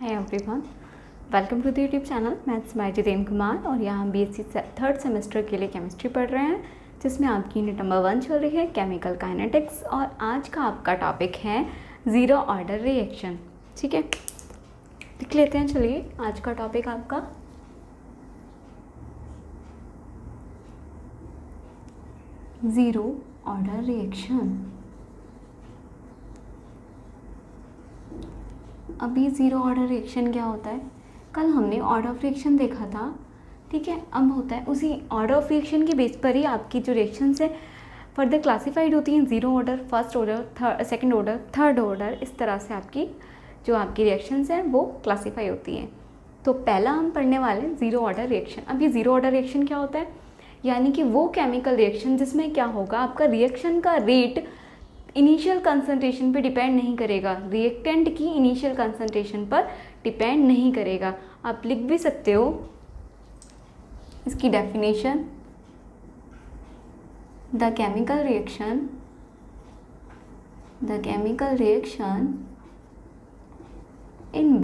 Hi everyone, welcome to the YouTube channel maths by Jitendra Kumar. और यहाँ हम बीएससी थर्ड सेमेस्टर के लिए केमिस्ट्री पढ़ रहे हैं, जिसमें आपकी यूनिट नंबर 1 चल रही है केमिकल काइनेटिक्स। और आज का आपका टॉपिक है ज़ीरो ऑर्डर रिएक्शन। ठीक है, लिख लेते हैं। चलिए, आज का टॉपिक आपका ज़ीरो ऑर्डर रिएक्शन। अभी ज़ीरो ऑर्डर रिएक्शन क्या होता है? कल हमने ऑर्डर ऑफ रिएक्शन देखा था। ठीक है, अब होता है उसी ऑर्डर ऑफ रिएक्शन के बेस पर ही आपकी जो रिएक्शंस है फर्दर क्लासिफाइड होती हैं। Zero order, first order, second order, third order, इस तरह से आपकी जो आपकी रिएक्शंस हैं वो क्लासीफाई होती हैं। तो पहला हम पढ़ने वाले हैं ज़ीरो ऑर्डर रिएक्शन। अब ये ज़ीरो ऑर्डर रिएक्शन क्या होता है? यानी कि वो केमिकल रिएक्शन जिसमें क्या होगा, आपका रिएक्शन का रेट इनिशियल कंसंट्रेशन पे डिपेंड नहीं करेगा, रिएक्टेंट की इनिशियल कंसंट्रेशन पर डिपेंड नहीं करेगा। आप लिख भी सकते हो इसकी definition, the chemical reaction in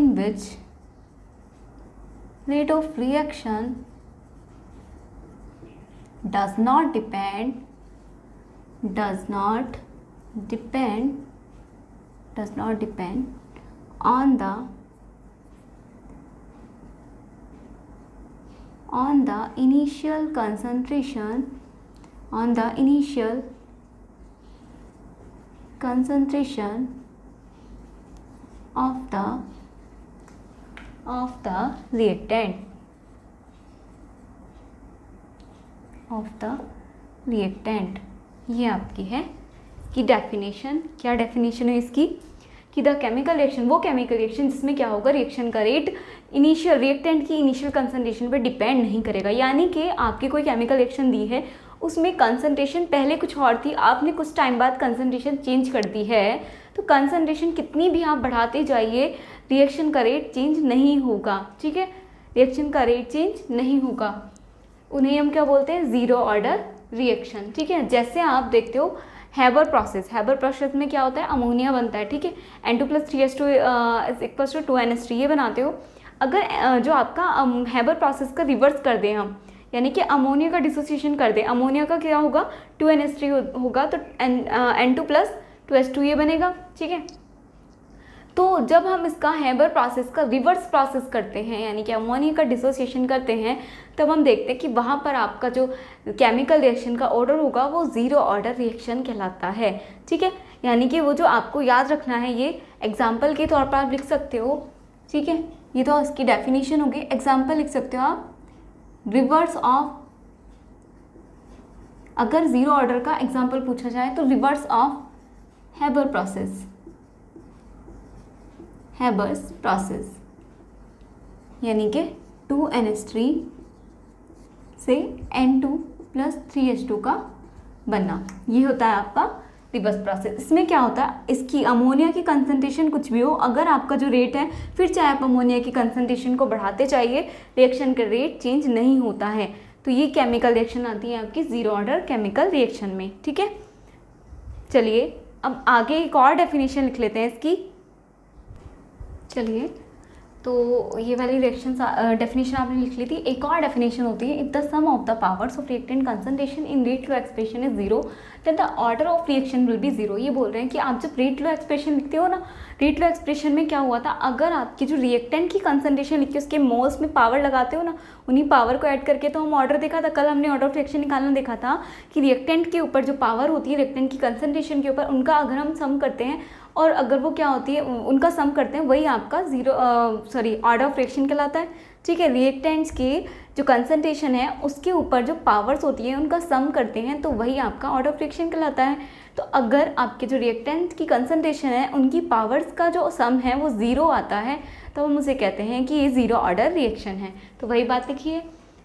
which rate of reaction does not depend on the initial concentration of the reactant। ये आपकी है कि डेफिनेशन। क्या डेफिनेशन है इसकी? कि द केमिकल रिएक्शन, वो केमिकल रिएक्शन जिसमें क्या होगा, रिएक्शन का रेट इनिशियल रिएक्टेंट की इनिशियल कंसंट्रेशन पर डिपेंड नहीं करेगा। यानी कि आपकी कोई केमिकल रिएक्शन दी है, उसमें कंसंट्रेशन पहले कुछ और थी, आपने कुछ टाइम बाद कंसंट्रेशन चेंज कर दी है, तो कंसंट्रेशन कितनी भी आप बढ़ाते जाइए, रिएक्शन का रेट चेंज नहीं होगा। ठीक है, रिएक्शन का रेट चेंज नहीं होगा। उन्हें हम क्या बोलते हैं? Zero order reaction. ठीक है, जैसे आप देखते हो हैबर प्रोसेस में क्या होता है, अमोनिया बनता है। ठीक है, N2+3H2 = 2NH3 ये बनाते हो। अगर जो आपका हैबर प्रोसेस का रिवर्स कर दें हम, यानी कि अमोनिया का डिसोसिएशन कर दें, अमोनिया का क्या होगा, 2NH3 होगा, तो N2+2H2 ये बनेगा। ठीक है, तो जब हम इसका हैबर प्रोसेस का रिवर्स प्रोसेस करते हैं, यानी कि अमोनिया का डिसोसिएशन करते हैं, तब हम देखते हैं कि वहाँ पर आपका जो केमिकल रिएक्शन का ऑर्डर होगा वो ज़ीरो ऑर्डर रिएक्शन कहलाता है। ठीक है, यानी कि वो जो आपको याद रखना है, ये एग्जाम्पल के तौर पर आप लिख सकते हो। ठीक है, ये तो इसकी डेफिनेशन होगी। एग्जाम्पल लिख सकते हो आप, रिवर्स ऑफ, अगर ज़ीरो ऑर्डर का एग्जाम्पल पूछा जाए तो रिवर्स ऑफ हैबर प्रोसेस, यानी कि 2NH3 से N2+3H2 का बनना, ये होता है आपका रिवर्स प्रोसेस। इसमें क्या होता है, इसकी अमोनिया की कंसंट्रेशन कुछ भी हो, अगर आपका जो रेट है, फिर चाहे आप अमोनिया की कंसंट्रेशन को बढ़ाते चाहिए, रिएक्शन का रेट चेंज नहीं होता है। तो ये केमिकल रिएक्शन आती है आपकी ज़ीरो ऑर्डर केमिकल रिएक्शन में। ठीक है, चलिए अब आगे एक और डेफिनेशन लिख लेते हैं इसकी। चलिए, तो ये वाली रिएक्शन डेफिनेशन आपने लिख ली थी। एक और डेफिनेशन होती है, if the sum of the powers of reactant concentration in rate law expression is zero then the order of reaction will be zero. ये बोल रहे हैं कि आप जब रेट लो एक्सप्रेशन लिखते हो ना, रेट लो एक्सप्रेशन में क्या हुआ था, अगर आपकी जो रिएक्टेंट की कंसंट्रेशन लिखी उसके मोल्स में पावर लगाते हो ना, उन्हीं पावर को ऐड करके, तो हम ऑर्डर देखा था, कल हमने ऑर्डर ऑफ रिएक्शन निकालना देखा था कि रिएक्टेंट के ऊपर जो पावर होती है, रिएक्टेंट की कंसंट्रेशन के ऊपर, उनका अगर हम सम करते हैं, और अगर वो क्या होती है, उनका सम करते हैं, वही आपका ऑर्डर ऑफ रिएक्शन कहलाता है। ठीक है, रिएक्टेंट्स की जो कंसंट्रेशन है उसके ऊपर जो पावर्स होती हैं उनका सम करते हैं, तो वही आपका ऑर्डर ऑफ रिएक्शन कहलाता है। तो अगर आपके जो रिएक्टेंट की कंसंट्रेशन है उनकी पावर्स का जो सम है वो ज़ीरो आता है, तो हम उसे कहते हैं कि ये ज़ीरो ऑर्डर रिएक्शन है। तो वही बात लिखिए।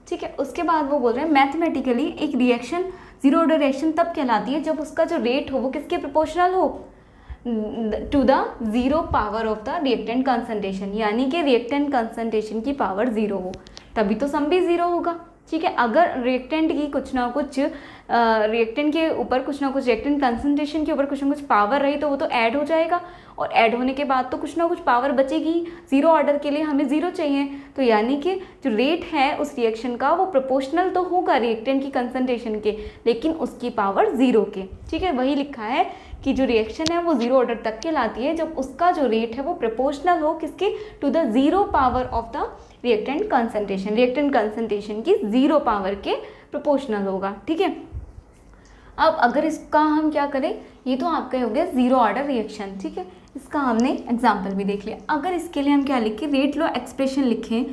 ठीक है, उसके बाद वो बोल रहे हैं मैथमेटिकली एक रिएक्शन ज़ीरो ऑर्डर रिएक्शन तब कहलाती है जब उसका जो रेट हो वो किसके प्रोपोर्शनल हो, to the zero power of the reactant concentration, यानी कि रिएक्टेंट कंसंट्रेशन की पावर ज़ीरो हो, तभी तो सम भी ज़ीरो होगा। ठीक है। अगर रिएक्टेंट की कुछ ना कुछ रिएक्टेंट के ऊपर कुछ ना कुछ, रिएक्टेंट कंसंट्रेशन के ऊपर कुछ ना कुछ पावर रही तो वो तो ऐड हो जाएगा, और ऐड होने के बाद तो कुछ ना कुछ पावर बचेगी। जीरो ऑर्डर के लिए हमें जीरो चाहिए, तो यानी कि जो रेट है उस रिएक्शन का वो प्रोपोर्शनल तो होगा रिएक्टेंट की कंसंट्रेशन के, लेकिन उसकी पावर जीरो के। ठीक है, वही लिखा है कि जो रिएक्शन है वो जीरो ऑर्डर तक कहलाती है जब उसका जो रेट है वो प्रोपोर्शनल हो किसके, to the zero power of the reactant concentration. Reactant concentration की जीरो पावर के प्रोपोर्शनल होगा। ठीक है, अब अगर इसका हम क्या करें, ये तो आपका हो गया जीरो ऑर्डर रिएक्शन। ठीक है, इसका हमने एग्जाम्पल भी देख लिया। अगर इसके लिए हम क्या लिखें, रेट लॉ एक्सप्रेशन लिखें,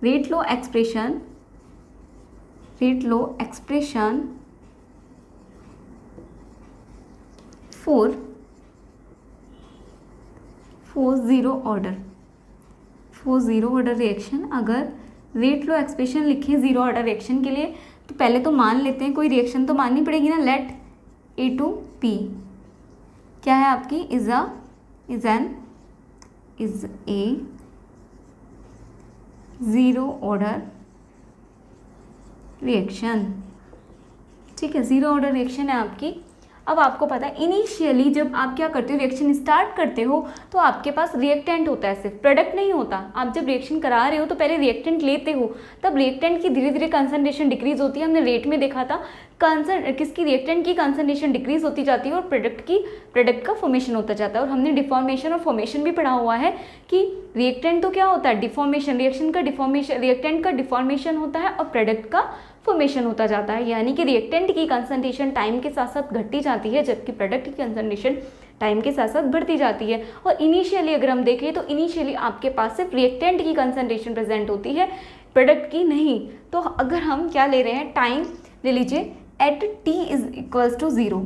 rate law expression, rate law expression for zero order, for zero order reaction. अगर रेट लॉ एक्सप्रेशन लिखें जीरो ऑर्डर रिएक्शन के लिए, तो पहले तो मान लेते हैं कोई रिएक्शन तो माननी पड़ेगी ना। लेट ए टू पी क्या है आपकी, is a zero order reaction. ठीक है, जीरो ऑर्डर रिएक्शन है आपकी। अब आपको पता है इनिशियली जब आप क्या करते हो, रिएक्शन स्टार्ट करते हो तो आपके पास रिएक्टेंट होता है, सिर्फ प्रोडक्ट नहीं होता। आप जब रिएक्शन करा रहे हो तो पहले रिएक्टेंट लेते हो, तब रिएक्टेंट की धीरे धीरे कंसंट्रेशन डिक्रीज होती है। हमने रेट में देखा था किसकी, रिएक्टेंट की कंसंट्रेशन डिक्रीज होती जाती है और प्रोडक्ट का फॉर्मेशन होता जाता है। और हमने डिफॉर्मेशन और फॉर्मेशन भी पढ़ा हुआ है कि रिएक्टेंट तो क्या होता है, डिफॉर्मेशन, रिएक्शन का डिफॉर्मेशन, रिएक्टेंट का डिफॉर्मेशन होता है और प्रोडक्ट का फॉर्मेशन होता जाता है। यानी कि रिएक्टेंट की कंसंट्रेशन टाइम के साथ साथ घटती जाती है, जबकि प्रोडक्ट की कंसंट्रेशन टाइम के साथ साथ बढ़ती जाती है। और इनिशियली अगर हम देखें तो इनिशियली आपके पास सिर्फ रिएक्टेंट की कंसंट्रेशन प्रेजेंट होती है, प्रोडक्ट की नहीं। तो अगर हम क्या ले रहे हैं, टाइम ले लीजिए at t is equals to zero,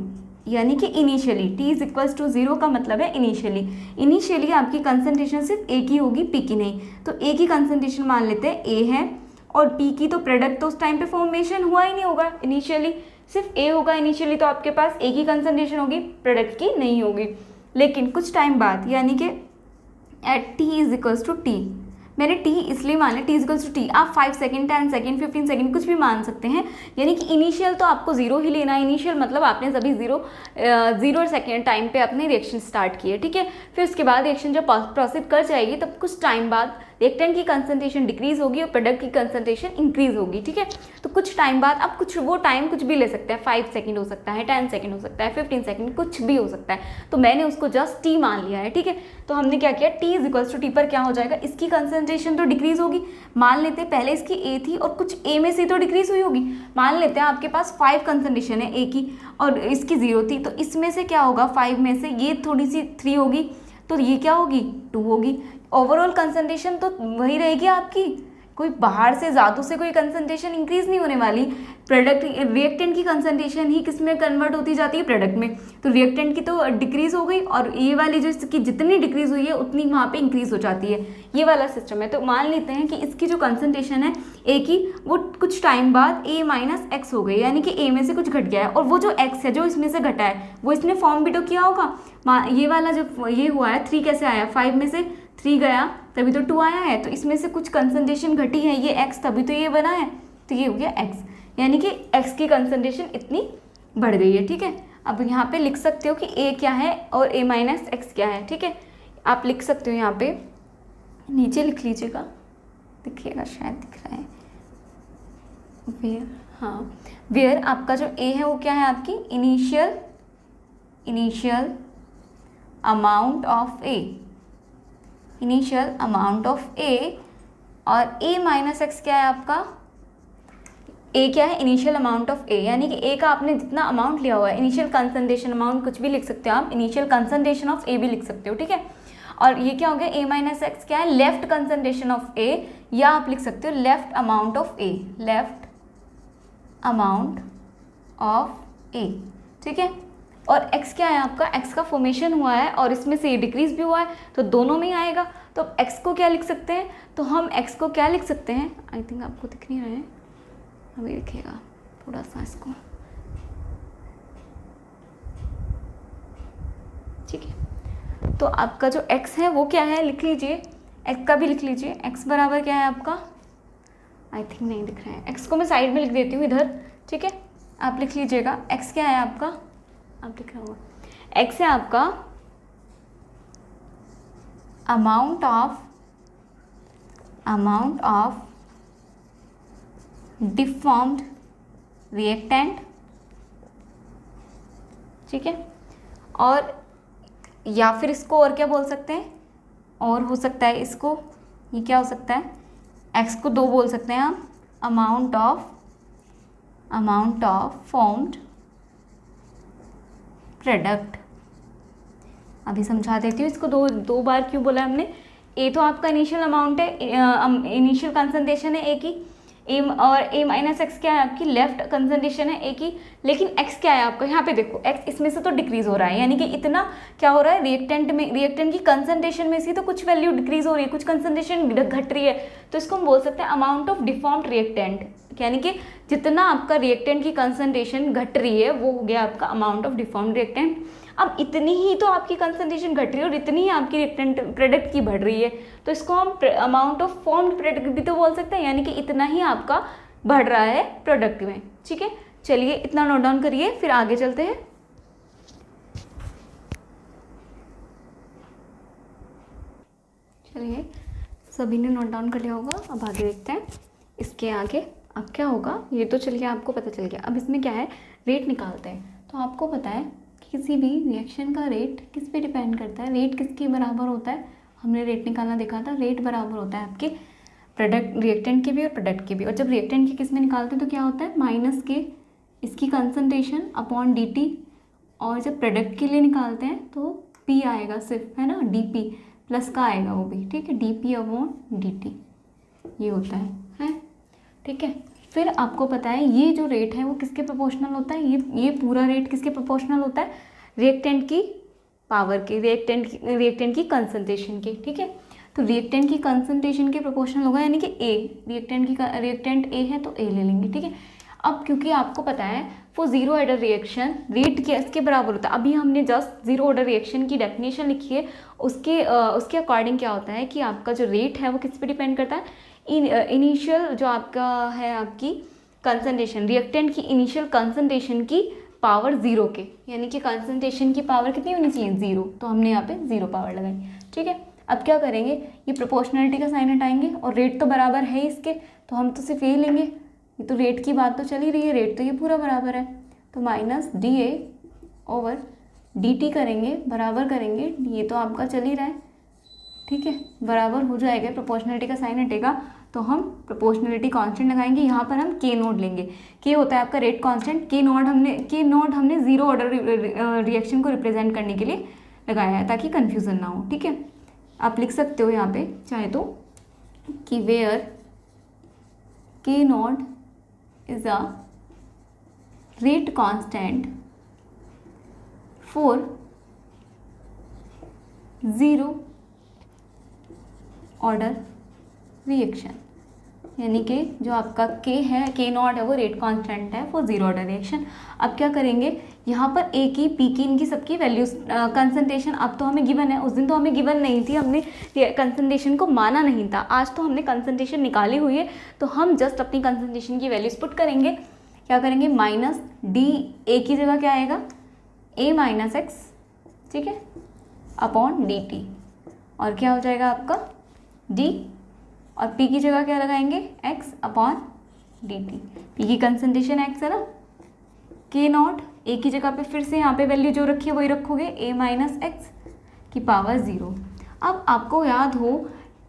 यानी कि initially t is equals to zero का मतलब है इनिशियली आपकी कंसंट्रेशन सिर्फ a की होगी, p की नहीं। तो a की कंसंट्रेशन मान लेते हैं a है, और p की तो प्रोडक्ट तो उस टाइम पे फॉर्मेशन हुआ ही नहीं होगा, इनिशियली सिर्फ a होगा इनिशियली, तो आपके पास a की कंसंट्रेशन होगी, प्रोडक्ट की नहीं होगी। लेकिन कुछ टाइम बाद यानी कि at t is equals to t, मैंने t इसलिए माना t इक्वल्स टू टी, आप 5 सेकेंड 10 सेकेंड 15 सेकेंड कुछ भी मान सकते हैं। यानी कि इनिशियल तो आपको जीरो ही लेना है, इनिशियल मतलब आपने सभी जीरो सेकेंड टाइम पे अपने रिएक्शन स्टार्ट किए। ठीक है, फिर उसके बाद रिएक्शन जब प्रोसीड कर जाएगी तब कुछ टाइम बाद रिएक्टेंट की कंसंट्रेशन डिक्रीज होगी और प्रोडक्ट की कंसंट्रेशन इंक्रीज होगी। ठीक है, तो कुछ टाइम बाद आप कुछ वो टाइम कुछ भी ले सकते हैं, 5 सेकंड हो सकता है, 10 सेकंड हो सकता है, 15 सेकंड, कुछ भी हो सकता है। तो मैंने उसको जस्ट टी मान लिया है। ठीक है, तो हमने क्या किया, t is equals to t पर क्या हो जाएगा, इसकी कंसंट्रेशन तो डिक्रीज होगी। मान लेते हैं पहले इसकी ए थी और कुछ ए में से तो डिक्रीज हुई होगी। मान लेते हैं आपके पास 5 कंसंट्रेशन है ए की और इसकी 0 थी, तो इसमें से क्या होगा, 5 में से ये थोड़ी सी 3 होगी, तो ये क्या होगी, 2 होगी। ओवरऑल कंसंट्रेशन तो वही रहेगी आपकी, कोई बाहर से जादू से कोई कंसंट्रेशन इंक्रीज नहीं होने वाली। प्रोडक्ट रिएक्टेंट की कंसंट्रेशन ही किस में कन्वर्ट होती जाती है, प्रोडक्ट में। तो रिएक्टेंट की तो डिक्रीज हो गई और ये वाली जो इसकी जितनी डिक्रीज हुई है उतनी वहाँ पे इंक्रीज हो जाती है, ये वाला सिस्टम है। तो मान लेते हैं कि इसकी जो कंसंट्रेशन है ए की, वो कुछ टाइम बाद a माइनस एक्स हो गई, यानी कि a में से कुछ घट गया है, और वो जो x है जो इसमें से घटा है वो इसने फॉर्म भी तो किया होगा। ये वाला जो ये हुआ है 3 कैसे आया, 5 में से 3 गया तभी तो 2 आया है, तो इसमें से कुछ कंसंट्रेशन घटी है, ये x तभी तो ये बना है, तो ये हो गया x, यानी कि x की कंसंट्रेशन इतनी बढ़ गई है। ठीक है, अब यहाँ पे लिख सकते हो कि a क्या है और a माइनस एक्स क्या है। ठीक है, आप लिख सकते हो, यहाँ पे नीचे लिख लीजिएगा, दिखिएगा शायद दिख रहा है, वेयर, हाँ वेयर आपका जो a है वो क्या है आपकी initial amount of a, initial amount of a, और a माइनस एक्स क्या है आपका, a क्या है, इनिशियल अमाउंट ऑफ a, यानी कि a का आपने जितना अमाउंट लिया हुआ है, इनिशियल कंसंट्रेशन अमाउंट कुछ भी लिख सकते हो आप, इनिशियल कंसंट्रेशन ऑफ a भी लिख सकते हो। ठीक है, और ये क्या हो गया, a माइनस एक्स क्या है, लेफ्ट कंसंट्रेशन ऑफ a, या आप लिख सकते हो left amount of a, left amount of a। ठीक है, और x क्या है आपका, x का फॉर्मेशन हुआ है और इसमें से ये डिक्रीज भी हुआ है, तो दोनों में ही आएगा। तो x को क्या लिख सकते हैं, तो हम x को क्या लिख सकते हैं, आई थिंक आपको दिख नहीं रहा है, अभी दिखेगा थोड़ा सा इसको। ठीक है, तो आपका जो x है वो क्या है, लिख लीजिए, x का भी लिख लीजिए, x बराबर क्या है आपका, आई थिंक नहीं दिख रहा है, एक्स को मैं साइड में लिख देती हूँ इधर, ठीक है, आप लिख लीजिएगा। एक्स क्या है आपका, आप लिख रहा होगा, एक्स है आपका अमाउंट ऑफ डिफॉर्म्ड रिएक्टेंट, ठीक है, और या फिर इसको और क्या बोल सकते हैं, और हो सकता है इसको, ये क्या हो सकता है, एक्स को 2 बोल सकते हैं हम, अमाउंट ऑफ फॉर्म्ड प्रोडक्ट। अभी समझा देती हूँ इसको, दो बार क्यों बोला हमने। ए तो आपका इनिशियल अमाउंट है, इनिशियल कंसंट्रेशन है ए की, एम और ए माइनस एक्स क्या है आपकी लेफ्ट कंसंट्रेशन है ए की, लेकिन एक्स क्या है आपका, यहाँ पे देखो एक्स इसमें से तो डिक्रीज हो रहा है, यानी कि इतना क्या हो रहा है, रिएक्टेंट की कंसंट्रेशन में से तो कुछ वैल्यू डिक्रीज हो रही है, कुछ कंसंट्रेशन घट रही है, तो इसको हम बोल सकते हैं अमाउंट ऑफ डिफॉर्म्ड रिएक्टेंट, यानी कि जितना आपका रिएक्टेंट की कंसंट्रेशन घट रही है वो हो गया आपका अमाउंट ऑफ डिफॉर्म्ड रिएक्टेंट। अब इतनी ही तो आपकी कंसंट्रेशन घट रही है और इतनी ही आपकी रिएक्टेंट प्रोडक्ट की बढ़ रही है, तो इसको हम अमाउंट ऑफ फॉर्म्ड प्रोडक्ट भी तो बोल सकते हैं, यानी कि इतना ही आपका बढ़ रहा है प्रोडक्ट में, ठीक है। चलिए इतना नोट डाउन करिए, फिर आगे चलते हैं। चलिए सभी ने नोट डाउन कर लिया होगा, अब आगे देखते हैं। इसके आगे अब क्या होगा, ये तो चलिए आपको पता चल गया। अब इसमें क्या है, रेट निकालते हैं। तो आपको पता है किसी भी रिएक्शन का रेट किस पे डिपेंड करता है, रेट किसके बराबर होता है, हमने रेट निकालना देखा था, रेट बराबर होता है आपके प्रोडक्ट रिएक्टेंट के भी और प्रोडक्ट के भी। और जब रिएक्टेंट के किस में निकालते हैं तो क्या होता है, माइनस के इसकी कंसंट्रेशन अपॉन dt, और जब प्रोडक्ट के लिए निकालते हैं तो p आएगा सिर्फ, है ना, dp प्लस का आएगा वो भी, ठीक है, dp अपॉन dt ये होता है, ठीक है। फिर आपको पता है ये जो रेट है वो किसके प्रोपोर्शनल होता है, ये पूरा रेट किसके प्रोपोर्शनल होता है, रिएक्टेंट की पावर के, रिएक्टेंट की कंसंट्रेशन के, ठीक है। तो रिएक्टेंट की कंसंट्रेशन के प्रोपोर्शनल होगा, यानी कि ए, रिएक्टेंट ए है तो ए ले लेंगे, ठीक है। अब क्योंकि आपको पता है वो जीरो ऑर्डर रिएक्शन रेट के इसके बराबर होता है, अभी हमने जस्ट जीरो ऑर्डर रिएक्शन की डेफिनेशन लिखी है, उसके अकॉर्डिंग क्या होता है कि आपका जो रेट है वो किस पे डिपेंड करता है, इनिशियल जो आपका है आपकी कंसंट्रेशन, रिएक्टेंट की इनिशियल कंसंट्रेशन की पावर जीरो के, यानी कि कंसंट्रेशन की पावर कितनी होनी चाहिए, जीरो, तो हमने यहाँ पे जीरो पावर लगाई, ठीक है। अब क्या करेंगे, ये प्रोपोर्शनलिटी का साइन हटाएंगे और रेट तो बराबर है इसके, तो हम तो सिर्फ ये लेंगे, ये तो रेट की बात तो चल ही रही है, रेट तो ये पूरा बराबर है, तो माइनस dA ओवर dt करेंगे, बराबर करेंगे, ये तो आपका चल ही रहा है, ठीक है, बराबर हो जाएगा, प्रोपोर्शनलिटी का साइन हटेगा तो हम प्रोपोर्शनलिटी कांस्टेंट लगाएंगे, यहाँ पर हम k नोट लेंगे, k होता है आपका रेट कांस्टेंट, k नोट हमने जीरो ऑर्डर रिएक्शन को रिप्रेजेंट करने के लिए लगाया है ताकि कन्फ्यूज़न ना हो, ठीक है। आप लिख सकते हो यहाँ पे चाहे तो कि where k naught is a rate constant for zero order reaction, यानी कि जो आपका k है, k नॉट है वो रेट कांस्टेंट है फॉर जीरो ऑर्डर रिएक्शन। अब क्या करेंगे, यहाँ पर a की p की इनकी सबकी वैल्यूज कंसंट्रेशन अब तो हमें गिवन है, उस दिन तो हमें गिवन नहीं थी, हमने कंसंट्रेशन को माना नहीं था, आज तो हमने कंसंट्रेशन निकाली हुई है, तो हम जस्ट अपनी कंसंट्रेशन की वैल्यूज पुट करेंगे। क्या करेंगे, माइनस डी ए की जगह क्या आएगा, a माइनस एक्स, ठीक है, अपॉन डी टी, और क्या हो जाएगा आपका d, और p की जगह क्या लगाएंगे, x upon D T, p की कंसंट्रेशन x है ना, k नॉट, a की जगह पे फिर से यहाँ पे वैल्यू जो रखी है वही रखोगे, a माइनस एक्स की पावर ज़ीरो। अब आपको याद हो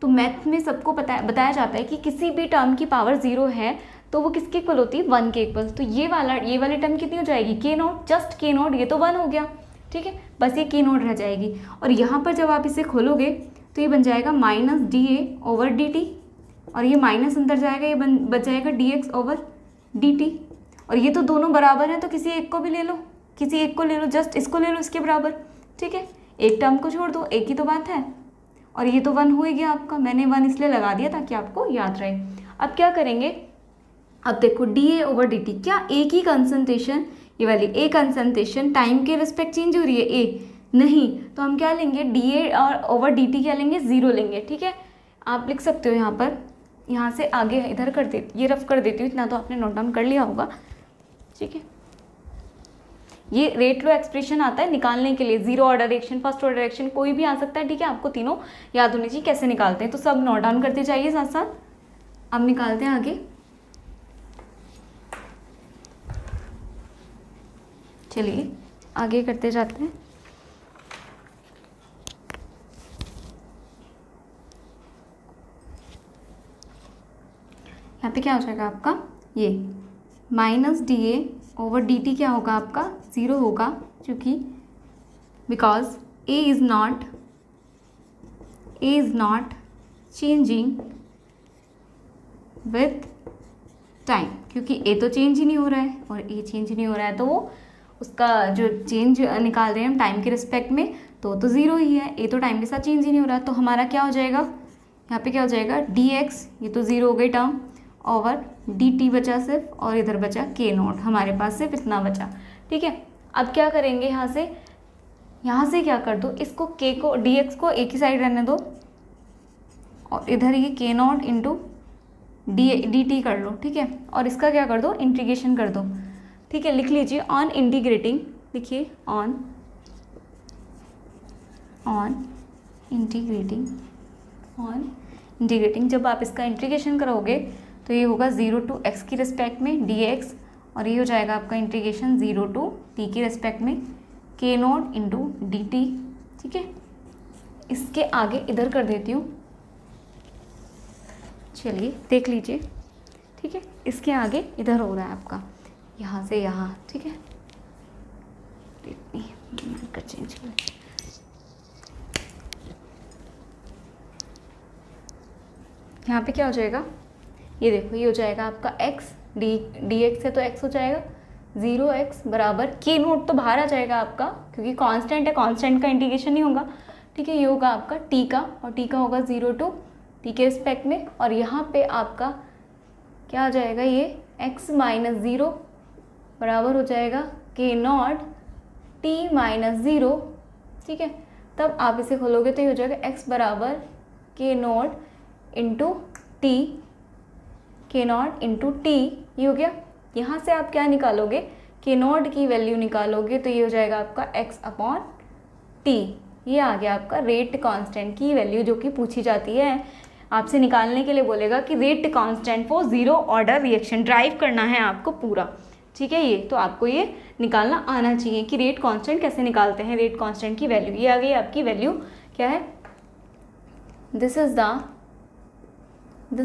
तो मैथ में सबको बताया जाता है कि किसी भी टर्म की पावर ज़ीरो है तो वो किसके इक्वल होती है, 1 के इक्वल, तो ये वाली टर्म कितनी हो जाएगी, k not, just k not, ये तो 1 हो गया, ठीक है, बस ये k नॉट रह जाएगी, और यहाँ पर जब आप इसे खोलोगे तो ये बन जाएगा माइनस dA ओवर dt, और ये माइनस अंदर जाएगा, ये बच जाएगा dx ओवर dt, और ये तो दोनों बराबर हैं तो किसी एक को भी ले लो, जस्ट इसको ले लो इसके बराबर, ठीक है, एक टर्म को छोड़ दो, एक ही तो बात है, और ये तो 1 हो ही गया आपका, मैंने 1 इसलिए लगा दिया ताकि आपको याद रहे। अब क्या करेंगे, अब देखो dA ओवर dt, क्या a की कंसंट्रेशन, ये वाली a कंसंट्रेशन टाइम के रिस्पेक्ट चेंज हो रही है, a नहीं, तो हम क्या लेंगे, dA और ओवर dt क्या लेंगे, ज़ीरो लेंगे, ठीक है। आप लिख सकते हो यहाँ पर यहाँ से आगे इधर कर दे, ये रफ कर देती हूँ, इतना तो आपने नोट डाउन कर लिया होगा, ठीक है। ये रेट लो एक्सप्रेशन आता है निकालने के लिए, zero order reaction, first order reaction, कोई भी आ सकता है, ठीक है। आपको तीनों याद होनी चाहिए कैसे निकालते हैं, तो सब नोट डाउन करते जाइए साथ साथ। अब निकालते हैं आगे, चलिए आगे करते जाते हैं। यहाँ पे क्या हो जाएगा आपका, ये minus D A over D T क्या होगा आपका, ज़ीरो होगा, क्योंकि because A is not changing with time, क्योंकि ए तो चेंज ही नहीं हो रहा है और ए चेंज नहीं हो रहा है, तो वो उसका जो चेंज निकाल रहे हैं हम टाइम के रिस्पेक्ट में, तो ज़ीरो ही है, ए तो टाइम के साथ चेंज ही नहीं हो रहा है। तो हमारा क्या हो जाएगा, यहाँ पे क्या हो जाएगा, डी एक्स, ये तो ज़ीरो हो गई टर्म, ओवर डी टी बचा सिर्फ, और इधर बचा के नॉट, हमारे पास सिर्फ इतना बचा, ठीक है। अब क्या करेंगे, यहाँ से क्या कर दो, इसको के को, डी एक्स को एक ही साइड रहने दो, और इधर ये के नॉट इंटू डी टी कर लो, ठीक है। और इसका क्या कर दो, इंटीग्रेशन कर दो, ठीक है। लिख लीजिए ऑन इंटीग्रेटिंग, लिखिए ऑन इंटीग्रेटिंग, जब आप इसका इंटीग्रेशन करोगे तो ये होगा 0 टू x की रिस्पेक्ट में dx, और ये हो जाएगा आपका इंटीग्रेशन 0 टू t की रिस्पेक्ट में k not into D T, ठीक है। इसके आगे इधर कर देती हूँ, चलिए देख लीजिए, ठीक है। इसके आगे इधर हो रहा है आपका, यहाँ से यहाँ, ठीक है। कर चेंज कर, यहाँ पे क्या हो जाएगा, ये देखो, ये हो जाएगा आपका x, डी एक्स है तो x हो जाएगा 0x बराबर के नोट तो बाहर आ जाएगा आपका, क्योंकि कांस्टेंट है, कांस्टेंट का इंटीग्रेशन नहीं होगा, ठीक है। ये होगा आपका t का, और t का होगा 0 टू t के रिस्पेक्ट में, और यहाँ पे आपका क्या आ जाएगा, ये x माइनस 0 बराबर हो जाएगा के नॉट t माइनस 0, ठीक है। तब आप इसे खोलोगे तो ये हो जाएगा x बराबर के नॉट इंटू टी, के नॉट इंटू टी, ये हो गया। यहाँ से आप क्या निकालोगे, के नॉट की वैल्यू निकालोगे तो ये हो जाएगा आपका x अपॉन टी, ये आ गया आपका रेट कांस्टेंट की वैल्यू, जो कि पूछी जाती है आपसे निकालने के लिए, बोलेगा कि rate constant for zero order reaction, drive करना है आपको पूरा, ठीक है। ये तो आपको ये निकालना आना चाहिए कि रेट कांस्टेंट कैसे निकालते हैं, रेट कांस्टेंट की वैल्यू, ये आ गई आपकी वैल्यू, क्या है, this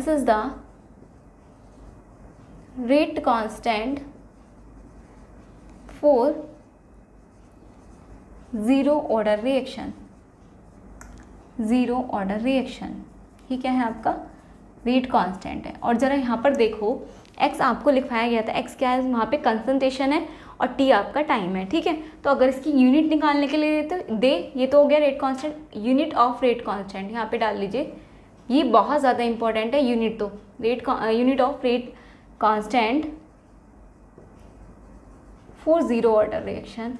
is the rate constant for zero order reaction, ये क्या है आपका, रेट कांस्टेंट है। और ज़रा यहाँ पर देखो, x आपको लिखवाया गया था, x क्या है, वहाँ पे कंसंट्रेशन है और t आपका टाइम है, ठीक है। तो अगर इसकी यूनिट निकालने के लिए ये तो हो गया rate constant, unit of rate constant यहाँ पे डाल लीजिए, ये बहुत ज़्यादा इंपॉर्टेंट है यूनिट, तो unit of rate constant for zero order reaction,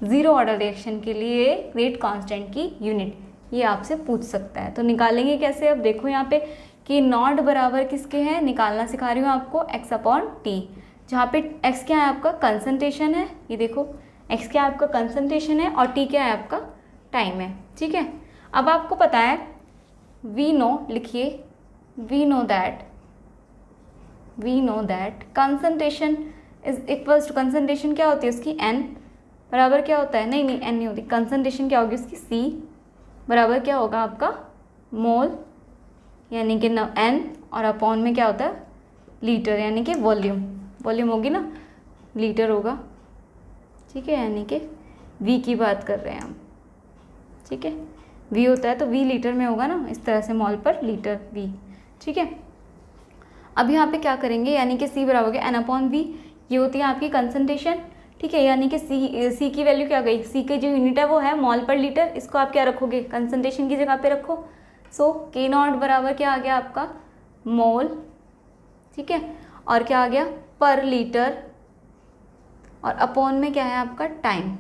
zero order reaction के लिए रेट कांस्टेंट की यूनिट, ये आपसे पूछ सकता है। तो निकालेंगे कैसे, अब देखो यहाँ पे कि नॉट बराबर किसके हैं, निकालना सिखा रही हूँ आपको, x अपॉन टी, जहाँ पे x क्या है आपका कंसंट्रेशन है, ये देखो x क्या है आपका कंसंट्रेशन है, और t क्या है आपका टाइम है, ठीक है। अब आपको पता है, वी नो, लिखिए we know that concentration is equals to, concentration क्या होती है उसकी, n बराबर क्या होता है, नहीं n नहीं होती, कंसंट्रेशन क्या होगी उसकी, c बराबर क्या होगा आपका मोल, यानी कि n, और अपॉन में क्या होता है लीटर, यानी कि वॉल्यूम होगी ना, लीटर होगा, ठीक है। यानी कि v की बात कर रहे हैं हम, ठीक है। v होता है तो v लीटर में होगा ना, इस तरह से मोल पर लीटर v, ठीक है। अब यहाँ पे क्या करेंगे, यानी कि c बराबर होगा n अपॉन v, ये होती है आपकी कंसंट्रेशन, ठीक है। यानी कि c की वैल्यू क्या गई, c की जो यूनिट है वो है मॉल पर लीटर, इसको आप क्या रखोगे, कंसंट्रेशन की जगह पे रखो। सो के नॉट बराबर क्या आ गया आपका मोल, ठीक है, और क्या आ गया पर लीटर, और अपॉन में क्या है आपका टाइम।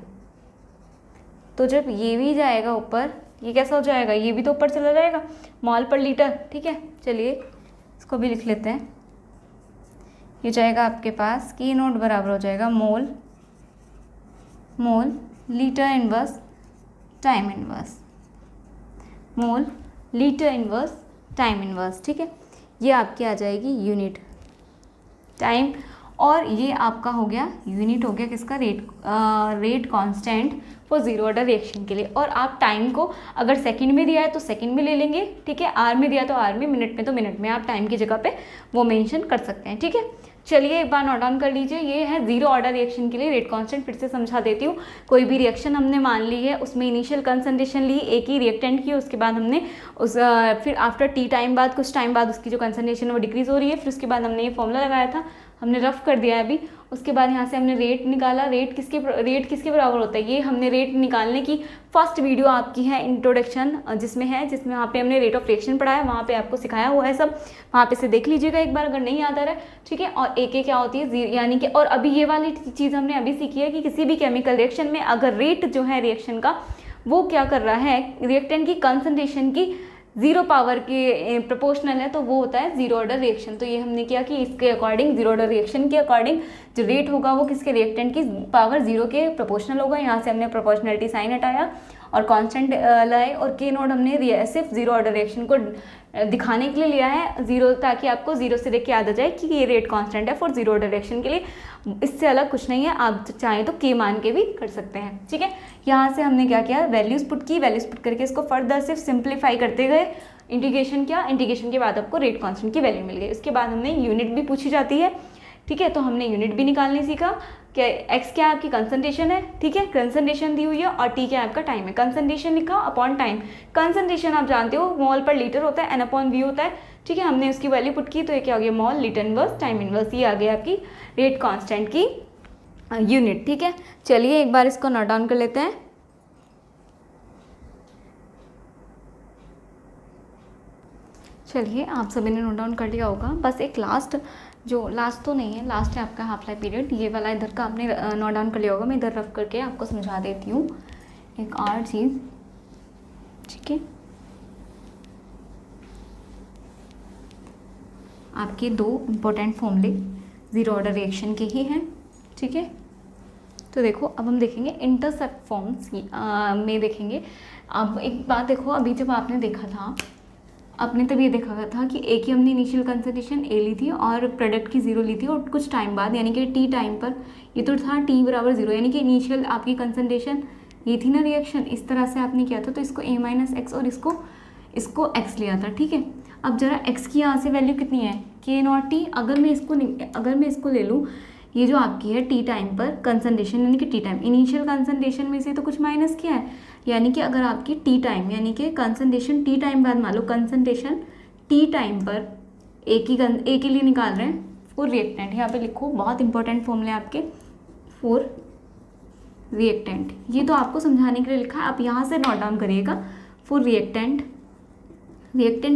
तो जब ये भी जाएगा ऊपर, ये कैसा हो जाएगा, ये भी तो ऊपर चला जाएगा, मोल पर लीटर, ठीक है। चलिए इसको भी लिख लेते हैं। ये जाएगा आपके पास की नोट बराबर हो जाएगा mole litre inverse time inverse, mole litre inverse time inverse, ठीक है। ये आपकी आ जाएगी यूनिट टाइम, और ये आपका हो गया यूनिट हो गया किसका, rate constant for zero order reaction के लिए। और आप टाइम को अगर सेकंड में दिया है तो सेकंड में ले लेंगे, ठीक है। आर में दिया तो आर में, मिनट में तो मिनट में, आप टाइम की जगह पे वो मेंशन कर सकते हैं, ठीक है। चलिए एक बार नोट डाउन कर लीजिए, ये है जीरो ऑर्डर रिएक्शन के लिए रेट कांस्टेंट। फिर से समझा देती हूँ, कोई भी रिएक्शन हमने मान ली है, उसमें इनिशियल कंसंट्रेशन ली एक ही रिएक्टेंट की, उसके बाद हमने फिर आफ्टर टी टाइम बाद, कुछ टाइम बाद उसकी जो कंसंट्रेशन है वो डिक्रीज हो रही है। फिर उसके बाद हमने ये फॉर्मूला लगाया था, हमने रफ कर दिया है अभी। उसके बाद यहाँ से हमने रेट निकाला, रेट किसके बराबर होता है, ये हमने रेट निकालने की फर्स्ट वीडियो आपकी है इंट्रोडक्शन, जिसमें वहाँ पे हमने रेट ऑफ रिएक्शन पढ़ा है, वहाँ पे आपको सिखाया हुआ है सब, वहाँ पे से देख लीजिएगा एक बार अगर नहीं याद आ रहा है, ठीक है। और एक क्या होती है, यानी कि, और अभी ये वाली चीज़ हमने अभी सीखी है कि किसी भी केमिकल रिएक्शन में अगर रेट जो है रिएक्शन का वो क्या कर रहा है, रिएक्टेंट की कंसंट्रेशन की जीरो पावर के प्रोपोर्शनल है, तो वो होता है जीरो ऑर्डर रिएक्शन। तो ये हमने किया कि इसके अकॉर्डिंग, जीरो ऑर्डर रिएक्शन के अकॉर्डिंग जो रेट होगा वो किसके, रिएक्टेंट की पावर जीरो के प्रोपोर्शनल होगा। यहाँ से हमने प्रोपोर्शनलिटी साइन हटाया और कांस्टेंट लाए, और के नोट हमने सिर्फ जीरो ऑर्डर रिएक्शन को दिखाने के लिए लिया है जीरो, ताकि आपको जीरो से देख के याद आ जाए कि ये रेट कांस्टेंट है फॉर जीरो ऑर्डर रिएक्शन के लिए। इससे अलग कुछ नहीं है, आप चाहें तो के मान के भी कर सकते हैं, ठीक है। यहाँ से हमने क्या किया, वैल्यूज पुट की, वैल्यूज पुट करके इसको फर्दर सिर्फ सिंप्लीफाई करते गए। इंटीग्रेशन किया, इंटीग्रेशन के बाद आपको रेट कांस्टेंट की वैल्यू मिल गई। उसके बाद हमने यूनिट भी पूछी जाती है, ठीक है, तो हमने यूनिट भी निकालने सीखा कि एक्स क्या आपकी कंसंट्रेशन है, ठीक है, कंसंट्रेशन दी हुई है, और टी क्या आपका टाइम है। कंसंट्रेशन लिखा अपॉन टाइम, कंसंट्रेशन आप जानते हो मोल पर लीटर होता है, एन अपॉन वी होता है, ठीक है। हमने उसकी वैल्यू पुट की, तो ये क्या हो गया, mole litre inverse time inverse, ये आ गया आपकी रेट कांस्टेंट की यूनिट, ठीक है। चलिए एक बार इसको नोट डाउन कर लेते हैं। चलिए आप सभी ने नोट डाउन कर लिया होगा। बस एक लास्ट तो नहीं है, लास्ट है आपका हाफ लाइफ पीरियड, ये वाला इधर का आपने नोट डाउन कर लिया होगा। मैं इधर रफ करके आपको समझा देती हूँ एक और चीज़, ठीक है। आपके दो इम्पोर्टेंट फॉर्मूले ज़ीरो ऑर्डर रिएक्शन के ही हैं, ठीक है। तो देखो अब हम देखेंगे इंटरसेप्ट फॉर्म्स में देखेंगे। अब एक बात देखो, अभी जब आपने देखा था, आपने तब ये देखा था कि ए की हमने इनिशियल कंसंट्रेशन ए ली थी और प्रोडक्ट की ज़ीरो ली थी, और कुछ टाइम बाद यानी कि टी टाइम पर ये तो था टी बराबर ज़ीरो, यानी कि इनिशियल आपकी कंसंट्रेशन ये थी ना रिएक्शन, इस तरह से आपने किया था। तो इसको ए माइनस एक्स और इसको एक्स लिया था, ठीक है। अब जरा एक्स की यहाँ से वैल्यू कितनी है, के नॉट टी। अगर मैं इसको ले लूँ, ये जो आपकी है टी टाइम पर कंसंट्रेशन, यानी कि टी टाइम इनिशियल कंसंट्रेशन में से तो कुछ माइनस किया है, यानी कि अगर आपकी टी टाइम यानी कि कंसंट्रेशन टी टाइम बाद मान लो कंसंट्रेशन टी टाइम पर ए के लिए निकाल रहे हैं फॉर रिएक्टेंट, यहाँ पे लिखो बहुत इंपॉर्टेंट फॉर्मूले आपके फॉर रिएक्टेंट, ये तो आपको समझाने के लिए लिखा है, आप यहाँ से नोट डाउन करिएगा। फॉर रिएक्टेंट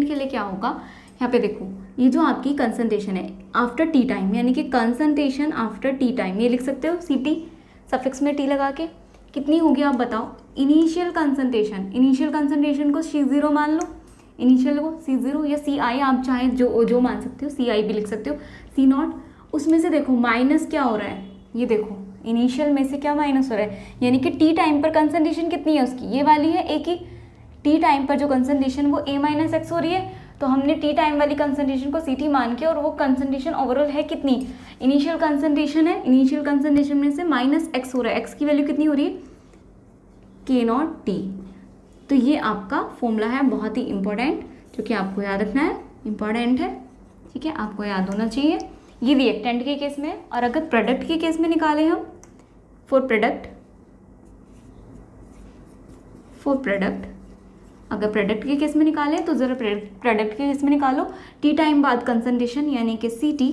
के लिए क्या होगा, यहाँ पे देखो ये जो आपकी कंसंट्रेशन है आफ्टर टी टाइम, यानी कि कंसंट्रेशन आफ्टर टी टाइम, ये लिख सकते हो सी टी सफिक्स में टी लगा के, कितनी होगी आप बताओ। इनिशियल कंसंट्रेशन को C0 मान लो, इनिशियल को C0 या CI आप चाहे जो मान सकते हो, CI भी लिख सकते हो, C0। उसमें से देखो माइनस क्या हो रहा है, ये देखो इनिशियल में से क्या माइनस हो रहा है, यानी कि टी टाइम पर कंसंट्रेशन कितनी है उसकी, ये वाली है ए की। टी टाइम पर जो कंसंट्रेशन वो ए माइनस एक्स हो रही है, तो हमने टी टाइम वाली कंसंट्रेशन को सी टी मान के, और वो कंसंट्रेशन ओवरऑल है कितनी, इनिशियल कंसंट्रेशन है, इनिशियल कंसंट्रेशन में से माइनस एक्स हो रहा है, एक्स की वैल्यू कितनी हो रही है, के नॉट टी। तो ये आपका फॉर्मूला है बहुत ही इंपॉर्टेंट, जो कि आपको याद रखना है, इंपॉर्टेंट है, ठीक है, आपको याद होना चाहिए। ये रिएक्टेंट के केस में, और अगर प्रोडक्ट के केस में निकाले हम फॉर प्रोडक्ट, अगर प्रोडक्ट के केस में निकालें तो ज़रा प्रोडक्ट के केस में निकालो। टी टाइम बाद कंसंट्रेशन यानी कि सी टी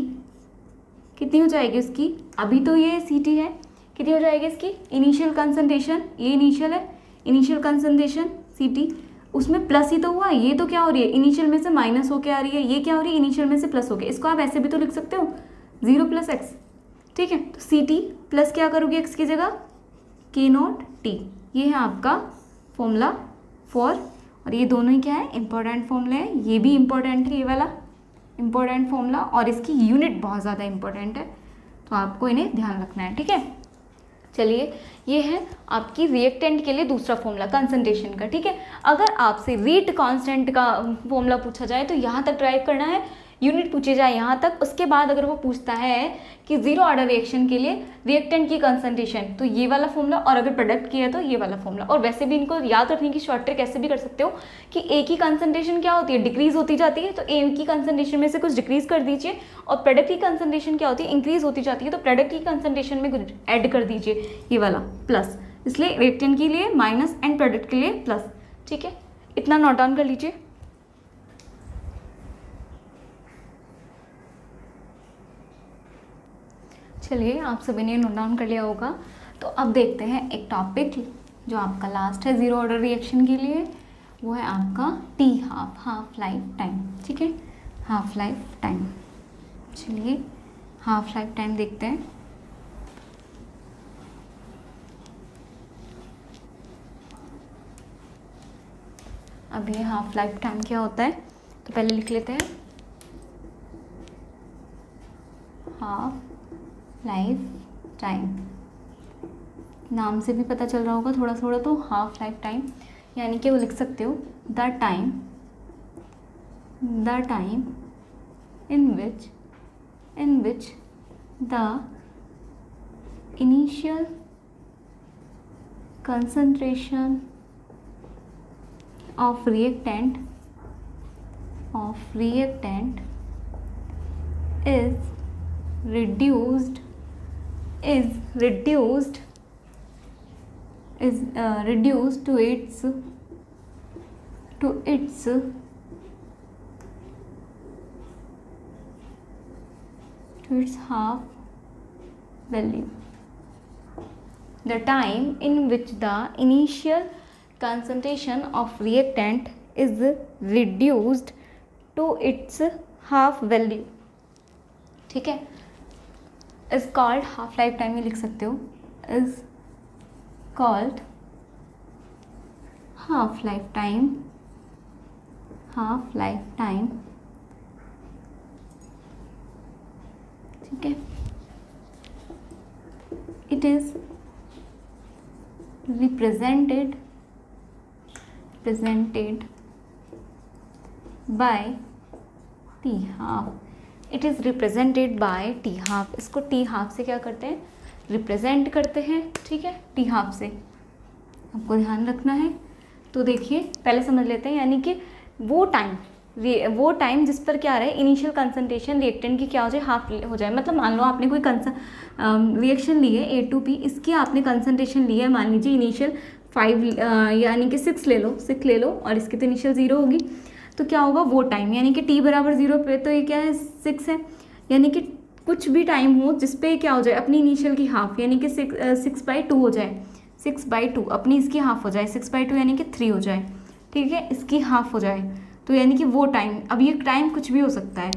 कितनी हो जाएगी उसकी, अभी तो ये सी टी है, कितनी हो जाएगी इसकी इनिशियल कंसंट्रेशन, ये इनिशियल है, इनिशियल कंसंट्रेशन सी टी, उसमें प्लस ही तो हुआ, ये तो क्या हो रही है, इनिशियल में से माइनस होके आ रही है, ये क्या हो रही है, इनिशियल में से प्लस होके, इसको आप ऐसे भी तो लिख सकते हो 0 + x, ठीक है। तो सी टी प्लस क्या करोगे एक्स की जगह, के नॉट टी, ये है आपका फॉर्मूला फॉर, और ये दोनों ही क्या है, इंपॉर्टेंट फॉर्मूला है, ये भी इंपॉर्टेंट है, ये वाला इंपॉर्टेंट फॉर्मूला, और इसकी यूनिट बहुत ज़्यादा इंपॉर्टेंट है, तो आपको इन्हें ध्यान रखना है, ठीक है। चलिए, ये है आपकी रिएक्टेंट के लिए दूसरा फॉर्मूला कंसंट्रेशन का, ठीक है। अगर आपसे रेट कांस्टेंट का फॉर्मूला पूछा जाए तो यहाँ तक ड्राइव करना है, यूनिट पूछे जाए यहाँ तक, उसके बाद अगर वो पूछता है कि जीरो ऑर्डर रिएक्शन के लिए रिएक्टेंट की कंसंट्रेशन, तो ये वाला फॉर्मूला, और अगर प्रोडक्ट की है तो ये वाला फॉर्मूला। और वैसे भी इनको याद रखने की शॉर्ट ट्रिक ऐसे भी कर सकते हो कि ए की कंसंट्रेशन क्या होती है, डिक्रीज होती जाती है, तो ए की कंसंट्रेशन में से कुछ डिक्रीज कर दीजिए, और प्रोडक्ट की कंसंट्रेशन क्या होती है, इंक्रीज होती जाती है, तो प्रोडक्ट की कंसंट्रेशन में कुछ ऐड कर दीजिए, ये वाला प्लस, इसलिए रिएक्टेंट के लिए माइनस एंड प्रोडक्ट के लिए प्लस, ठीक है। इतना नोट डाउन कर लीजिए। चलिए, आप सभी ने नोट डाउन कर लिया होगा, तो अब देखते हैं एक टॉपिक जो आपका लास्ट है जीरो ऑर्डर रिएक्शन के लिए, वो है आपका टी हाफ लाइफ टाइम, ठीक है, हाफ लाइफ टाइम। चलिए, हाफ लाइफ टाइम देखते हैं। अब ये हाफ लाइफ टाइम क्या होता है, तो पहले लिख लेते हैं, हाफ लाइफ टाइम, नाम से भी पता चल रहा होगा थोड़ा थोड़ा, तो हाफ लाइफ टाइम यानी कि वो लिख सकते हो the time in which the initial concentration of reactant is reduced to its half value. The time in which the initial concentration of reactant is reduced to its half value, ठीक है, is called half life time ही लिख सकते हो, is called half life time, ठीक है। it is represented by T half. It is represented by T half, इसको T half से क्या करते हैं, रिप्रेजेंट करते हैं, ठीक है, टी हाफ से, आपको ध्यान रखना है। तो देखिए, पहले समझ लेते हैं, यानी कि वो टाइम जिस पर क्या रहे, इनिशियल कंसंट्रेशन रिएक्टेंट की क्या हो जाए, हाफ हो जाए। मतलब मान लो आपने कोई रिएक्शन ली है A2P, इसकी आपने कंसंट्रेशन ली है, मान लीजिए इनिशियल 5 यानी कि 6 ले लो, और इसकी तो इनिशियल 0 होगी, तो क्या होगा, वो टाइम यानी कि t बराबर 0 पे, तो ये क्या है, 6 है, यानी कि कुछ भी टाइम हो जिस पे क्या हो जाए, अपनी इनिशियल की हाफ, यानी कि 6/2 हो जाए, 6/2 अपनी इसकी हाफ हो जाए, 6/2 यानी कि 3 हो जाए, ठीक है, इसकी हाफ हो जाए, तो यानी कि वो टाइम, अब ये टाइम कुछ भी हो सकता है,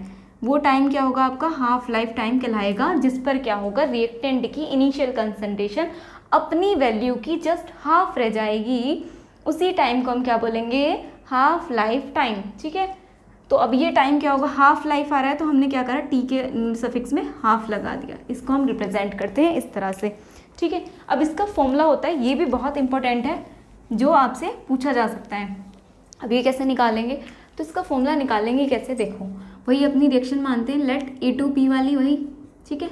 वो टाइम क्या होगा आपका, हाफ लाइफ टाइम कहलाएगा, जिस पर क्या होगा, रिएक्टेंट की इनिशियल कंसंट्रेशन अपनी वैल्यू की जस्ट हाफ रह जाएगी, उसी टाइम को हम क्या बोलेंगे, हाफ लाइफ टाइम, ठीक है। तो अब ये टाइम क्या होगा, हाफ लाइफ आ रहा है, तो हमने क्या करा, टी के सफिक्स में हाफ लगा दिया, इसको हम रिप्रेजेंट करते हैं इस तरह से, ठीक है। अब इसका फॉर्मूला होता है, ये भी बहुत इंपॉर्टेंट है, जो आपसे पूछा जा सकता है। अब ये कैसे निकालेंगे, तो इसका फॉर्मूला निकालेंगे कैसे, देखो, वही अपनी रिएक्शन मानते हैं, लेट A2P वाली वही, ठीक है।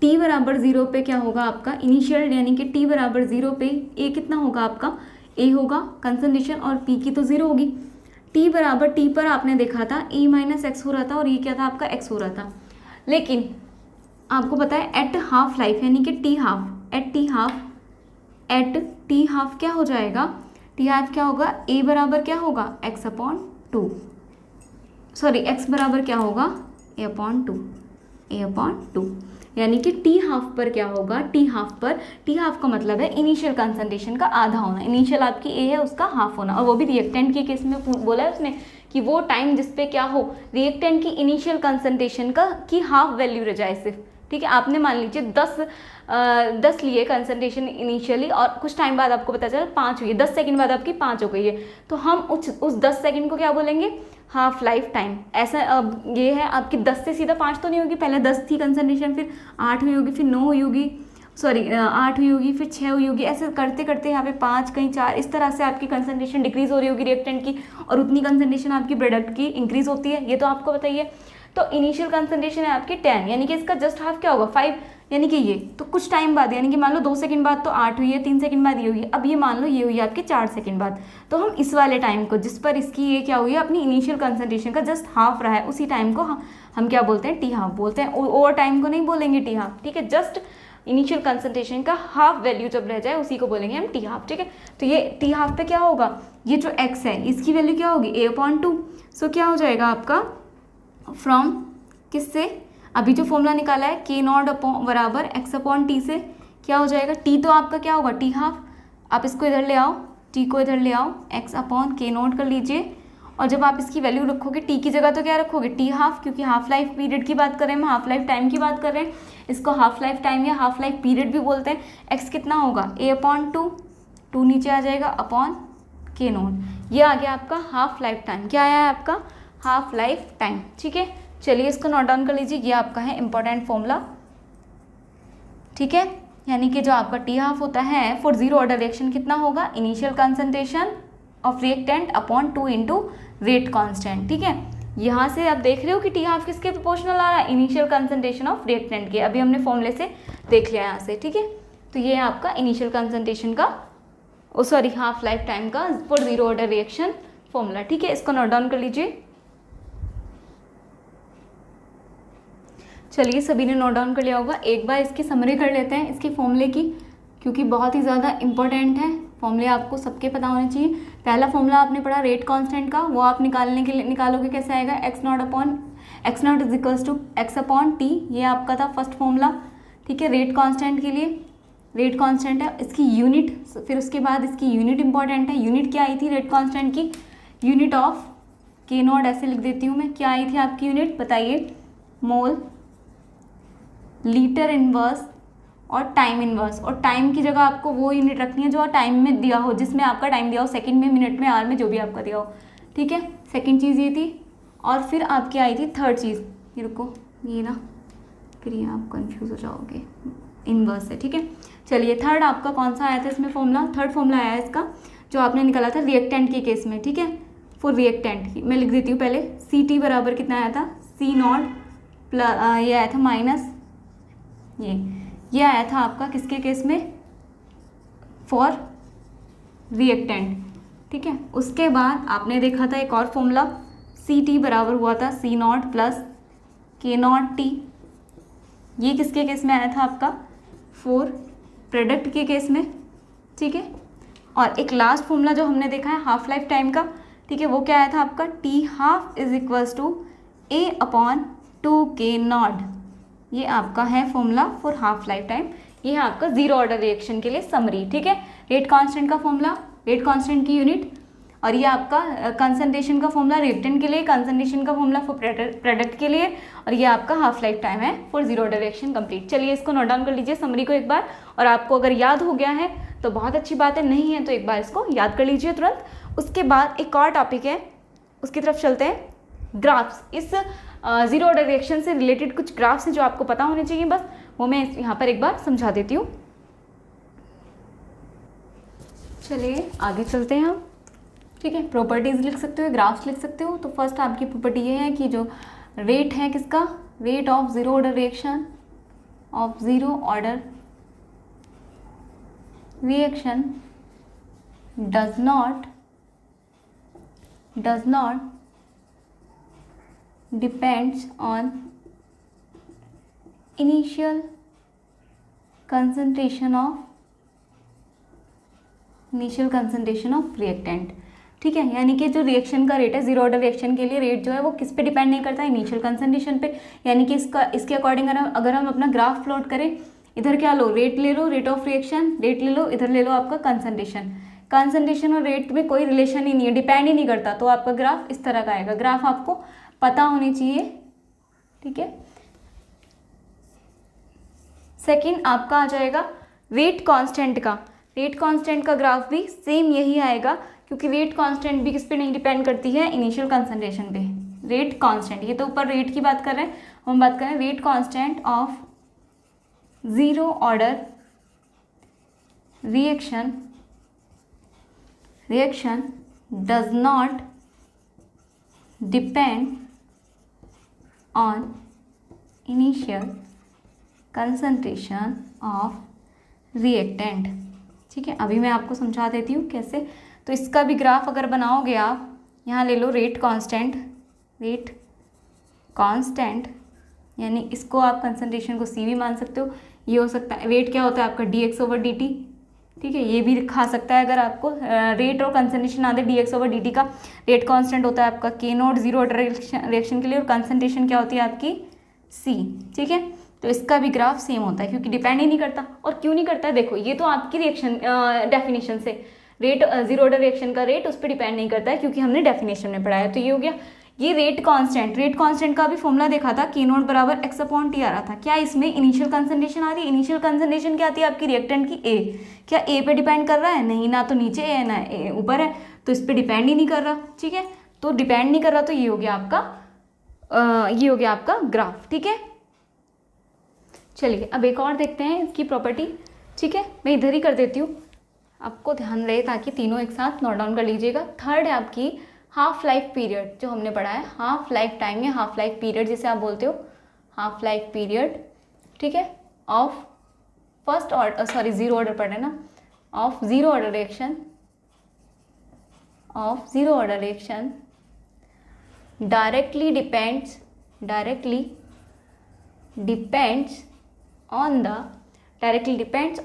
t बराबर 0 पे क्या होगा आपका इनिशियल, यानी कि t बराबर 0 पे A कितना होगा आपका, A होगा कंसंट्रेशन, और P की तो 0 होगी। t बराबर, t पर आपने देखा था E माइनस एक्स हो रहा था, और ये क्या था आपका x हो रहा था, लेकिन आपको पता है एट हाफ लाइफ, यानी कि t half, at t half क्या हो जाएगा, t हाफ क्या होगा, A बराबर क्या होगा, x/2, सॉरी x बराबर क्या होगा, A/2, यानी कि टी हाफ पर क्या होगा, टी हाफ का मतलब है इनिशियल कंसंट्रेशन का आधा होना, इनिशियल आपकी ए है उसका हाफ होना, और वो भी रिएक्टेंट के केस में बोला है उसने कि वो टाइम जिस पे क्या हो, रिएक्टेंट की इनिशियल कंसंट्रेशन का की हाफ वैल्यू रह जाए सिर्फ, ठीक है। आपने मान लीजिए 10 10 लिए कंसंट्रेशन इनिशियली और कुछ टाइम बाद आपको पता चला 5 हुई है, 10 सेकंड बाद आपकी 5 हो गई है, तो हम उस 10 सेकंड को क्या बोलेंगे, हाफ लाइफ टाइम। ऐसा अब ये है आपकी 10 से सीधा 5 तो नहीं होगी, पहले 10 थी कंसंट्रेशन, फिर 8 हुई होगी, फिर 9 हुई होगी, सॉरी 8 हुई होगी, फिर 6 हुई होगी, ऐसे करते करते यहाँ पे 5 कहीं 4, इस तरह से आपकी कंसंट्रेशन डिक्रीज हो रही होगी रिएक्टेंट की, और उतनी कंसंट्रेशन आपकी प्रोडक्ट की इंक्रीज होती है, ये तो आपको बताइए। तो इनिशियल कंसंट्रेशन है आपकी 10, यानी कि इसका जस्ट हाफ क्या होगा 5, यानी कि ये तो कुछ टाइम बाद, यानी कि मान लो 2 सेकंड बाद तो 8 हुई है, 3 सेकंड बाद ये हुई है, अब ये मान लो ये हुई है आपके 4 सेकंड बाद, तो हम इस वाले टाइम को जिस पर इसकी ये क्या हुई है अपनी इनिशियल कंसंट्रेशन का जस्ट हाफ रहा है, उसी टाइम को हम क्या बोलते हैं, टी हाफ बोलते हैं। ओवर टाइम को नहीं बोलेंगे टी हाफ, ठीक है, जस्ट इनिशियल कंसंट्रेशन का हाफ वैल्यू जब रह जाए उसी को बोलेंगे हम टी हाफ, ठीक है। तो ये टी हाफ पे क्या होगा, ये जो एक्स है इसकी वैल्यू क्या होगी a/2, सो क्या हो जाएगा आपका फ्रॉम किससे, अभी जो फॉर्मूला निकाला है k0 बराबर x/t से क्या हो जाएगा, t तो आपका क्या होगा टी हाफ, आप इसको इधर ले आओ, t को इधर ले आओ, x/k0 कर लीजिए, और जब आप इसकी वैल्यू रखोगे t की जगह तो क्या रखोगे टी हाफ, क्योंकि हाफ लाइफ पीरियड की बात कर रहे हैं, हम हाफ लाइफ टाइम की बात कर रहे हैं, इसको हाफ लाइफ टाइम या हाफ लाइफ पीरियड भी बोलते हैं। x कितना होगा a/2, 2 नीचे आ जाएगा अपॉन k0, ये आ गया आपका हाफ लाइफ टाइम, क्या आया है आपका हाफ लाइफ टाइम, ठीक है। चलिए इसको नोट डाउन कर लीजिए, ये आपका है इंपॉर्टेंट फॉर्मूला, ठीक है, यानी कि जो आपका टी हाफ होता है फॉर जीरो ऑर्डर रिएक्शन कितना होगा, initial concentration of reactant upon 2 into rate constant, ठीक है। यहाँ से आप देख रहे हो कि टी हाफ किसके प्रोपोर्शनल आ रहा है, इनिशियल कंसंट्रेशन ऑफ रिएक्टेंट के, अभी हमने फॉर्मूले से देख लिया यहाँ से, ठीक है। तो ये आपका इनिशियल कंसंट्रेशन का सॉरी हाफ लाइफ टाइम का for zero order reaction formula, ठीक है, इसको नोट डाउन कर लीजिए। चलिए सभी ने नोट डाउन कर लिया होगा, एक बार इसकी समरी कर लेते हैं इसके फॉर्मूले की, क्योंकि बहुत ही ज़्यादा इंपॉर्टेंट है, फॉर्मूले आपको सबके पता होने चाहिए। पहला फॉर्मूला आपने पढ़ा रेट कांस्टेंट का, वो आप निकालने के लिए निकालोगे कैसे आएगा, x0 is equals to x/t, ये आपका था फर्स्ट फॉर्मूला, ठीक है। रेट कांस्टेंट के लिए रेट कांस्टेंट है, इसकी यूनिट, फिर उसके बाद इसकी यूनिट इंपॉर्टेंट है, यूनिट क्या आई थी रेट कांस्टेंट की, यूनिट ऑफ k0, ऐसे लिख देती हूँ मैं, क्या आई थी आपकी यूनिट बताइए, मोल लीटर इनवर्स और टाइम इनवर्स, और टाइम की जगह आपको वो यूनिट रखनी है जो टाइम में दिया हो, जिसमें आपका टाइम दिया हो, सेकंड में, मिनट में, आवर में, जो भी आपका दिया हो, ठीक है। सेकंड चीज़ ये थी, और फिर आपकी आई थी थर्ड चीज़, ये रुको ये ना, फिर ये आप कंफ्यूज हो जाओगे, इनवर्स है, ठीक है। चलिए थर्ड आपका कौन सा आया था इसमें फॉर्मूला, थर्ड फॉर्मूला आया है इसका जो आपने निकाला था रिएक्टेंट के केस में, ठीक है। फॉर रिएक्टेंट मैं लिख देती हूँ पहले, CT बराबर कितना आया था, C0 प्लस ये आया था माइनस ये आया था आपका किसके केस में, फॉर रिएक्टेंट, ठीक है। उसके बाद आपने देखा था एक और फॉर्मूला, CT बराबर हुआ था C0 प्लस k0t, ये किसके केस में आया था आपका, फॉर प्रोडक्ट के केस में, ठीक है। और एक लास्ट फॉर्मूला जो हमने देखा है हाफ लाइफ टाइम का, ठीक है, वो क्या आया था आपका, t half is equals to a/2k0, ये आपका है formula for half life time, ये है आपका जीरो ऑर्डर रिएक्शन के लिए समरी, ठीक है। रेट कांस्टेंट का फॉर्मूला, रेट कांस्टेंट की यूनिट, और ये आपका कंसंट्रेशन का फॉर्मूला रिएक्टेंट के लिए, कंसंट्रेशन का फॉर्मूला फॉर प्रोडक्ट के लिए, और ये आपका हाफ लाइफ टाइम है for zero order reaction complete. चलिए इसको नोट डाउन कर लीजिए समरी को एक बार, और आपको अगर याद हो गया है तो बहुत अच्छी बात है, नहीं है तो एक बार इसको याद कर लीजिए तुरंत। उसके बाद एक और टॉपिक है, उसकी तरफ चलते हैं, ग्राफ्स। इस जीरो ऑर्डर रिएक्शन से रिलेटेड कुछ ग्राफ्स हैं जो आपको पता होने चाहिए, बस वो मैं यहाँ पर एक बार समझा देती हूँ। चलिए आगे चलते हैं हम, ठीक है। प्रॉपर्टीज़ लिख सकते हो, ग्राफ्स लिख सकते हो। तो फर्स्ट आपकी प्रॉपर्टी ये है कि जो रेट है किसका, rate of zero order reaction, of zero order reaction does not depends on initial concentration of reactant, ठीक है। यानी कि जो रिएक्शन का रेट है जीरो ऑर्डर रिएक्शन के लिए, रेट जो है वो किस पे डिपेंड नहीं करता, इनिशियल कंसंट्रेशन पे। यानी कि इसके अकॉर्डिंग अगर हम अपना ग्राफ प्लॉट करें, इधर क्या लो, रेट ले लो, रेट ऑफ रिएक्शन, रेट ले लो, इधर ले लो आपका कंसंट्रेशन और रेट में कोई रिलेशन ही नहीं है, डिपेंड ही नहीं करता, तो आपका ग्राफ इस तरह का आएगा। ग्राफ आपको पता होनी चाहिए, ठीक है। सेकंड आपका आ जाएगा रेट कांस्टेंट का। रेट कांस्टेंट का ग्राफ भी सेम यही आएगा, क्योंकि रेट कांस्टेंट भी किस पे नहीं डिपेंड करती है, इनिशियल कंसंट्रेशन पे। रेट कांस्टेंट, ये तो ऊपर रेट की बात कर रहे हैं, हम बात कर रहे हैं rate constant of zero order reaction does not depend on initial concentration of reactant. ठीक है, अभी मैं आपको समझा देती हूँ कैसे। तो इसका भी ग्राफ अगर बनाओगे आप, यहाँ ले लो रेट कांस्टेंट, यानी इसको आप कंसंट्रेशन को सी भी मान सकते हो। ये हो सकता है रेट क्या होता है आपका dx/dt। ठीक है, ये भी खा सकता है अगर आपको रेट और कंसंट्रेशन आते dx/dt का। रेट कांस्टेंट होता है आपका k0 जीरो ऑर्डर रिएक्शन के लिए, और कंसंट्रेशन क्या होती है आपकी c। ठीक है, तो इसका भी ग्राफ सेम होता है, क्योंकि डिपेंड ही नहीं करता। और क्यों नहीं करता है, देखो ये तो आपकी रिएक्शन डेफिनेशन से रेट जीरो ऑर्डर रिएक्शन का रेट उस पर डिपेंड नहीं करता है, क्योंकि हमने डेफिनेशन में पढ़ाया। तो ये हो गया ये रेट कांस्टेंट का भी फॉर्मूला देखा था, k0 बराबर x/t आ रहा था। क्या इसमें इनिशियल कंसंट्रेशन आ रही है? इनिशियल कंसंट्रेशन क्या आती है आपकी रिएक्टेंट की a। क्या a पे डिपेंड कर रहा है? नहीं, ना तो नीचे है ना ऊपर है, तो इस पर डिपेंड ही नहीं कर रहा। ठीक है, तो डिपेंड नहीं कर रहा, तो ये हो गया आपका ग्राफ। ठीक है, चलिए अब एक और देखते हैं इसकी प्रॉपर्टी। ठीक है, मैं इधर ही कर देती हूँ, आपको ध्यान रहे ताकि तीनों एक साथ नोट डाउन कर लीजिएगा। थर्ड है आपकी हाफ लाइफ पीरियड, जो हमने पढ़ा है हाफ लाइफ टाइम या हाफ लाइफ पीरियड जिसे आप बोलते हो, हाफ लाइफ पीरियड। ठीक है, ऑफ जीरो ऑर्डर पढ़ रहे ना, of zero order reaction directly depends